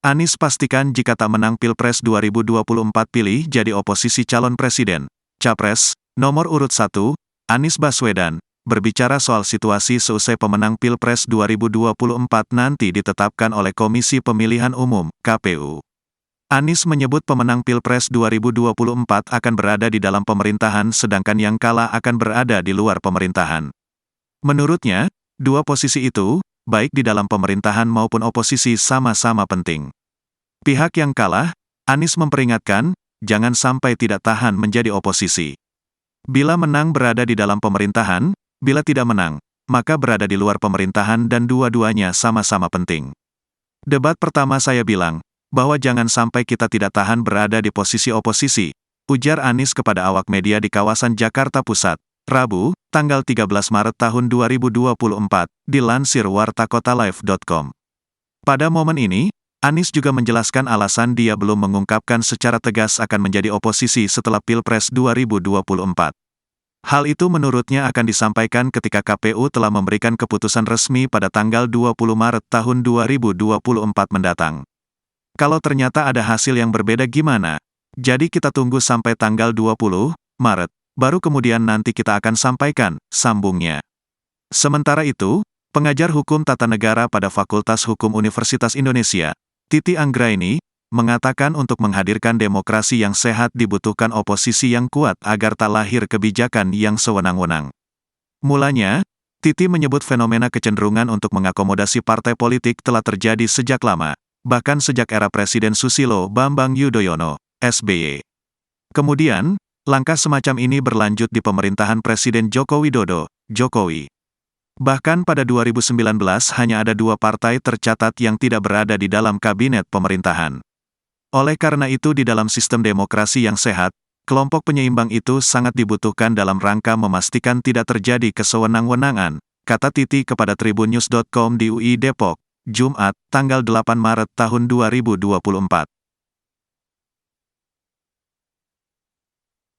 Anies pastikan jika tak menang Pilpres 2024 pilih jadi oposisi calon presiden. Capres, nomor urut 1, Anies Baswedan, berbicara soal situasi seusai pemenang Pilpres 2024 nanti ditetapkan oleh Komisi Pemilihan Umum, KPU. Anies menyebut pemenang Pilpres 2024 akan berada di dalam pemerintahan sedangkan yang kalah akan berada di luar pemerintahan. Menurutnya, dua posisi itu, baik di dalam pemerintahan maupun oposisi sama-sama penting. Pihak yang kalah, Anies memperingatkan, jangan sampai tidak tahan menjadi oposisi. Bila menang berada di dalam pemerintahan, bila tidak menang, maka berada di luar pemerintahan dan dua-duanya sama-sama penting. Debat pertama saya bilang, bahwa jangan sampai kita tidak tahan berada di posisi oposisi, ujar Anies kepada awak media di kawasan Jakarta Pusat, Rabu, tanggal 13 Maret tahun 2024, dilansir wartakotalive.com. Pada momen ini, Anies juga menjelaskan alasan dia belum mengungkapkan secara tegas akan menjadi oposisi setelah Pilpres 2024. Hal itu menurutnya akan disampaikan ketika KPU telah memberikan keputusan resmi pada tanggal 20 Maret tahun 2024 mendatang. Kalau ternyata ada hasil yang berbeda gimana? Jadi kita tunggu sampai tanggal 20 Maret, baru kemudian nanti kita akan sampaikan, sambungnya. Sementara itu, pengajar hukum tata negara pada Fakultas Hukum Universitas Indonesia, Titi Anggraini, mengatakan untuk menghadirkan demokrasi yang sehat dibutuhkan oposisi yang kuat agar tak lahir kebijakan yang sewenang-wenang. Mulanya, Titi menyebut fenomena kecenderungan untuk mengakomodasi partai politik telah terjadi sejak lama, bahkan sejak era Presiden Susilo Bambang Yudhoyono, SBY. Kemudian, langkah semacam ini berlanjut di pemerintahan Presiden Joko Widodo, Jokowi. Bahkan pada 2019 hanya ada 2 partai tercatat yang tidak berada di dalam kabinet pemerintahan. Oleh karena itu di dalam sistem demokrasi yang sehat, kelompok penyeimbang itu sangat dibutuhkan dalam rangka memastikan tidak terjadi kesewenang-wenangan, kata Titi kepada tribunnews.com di UI Depok, Jumat, tanggal 8 Maret tahun 2024.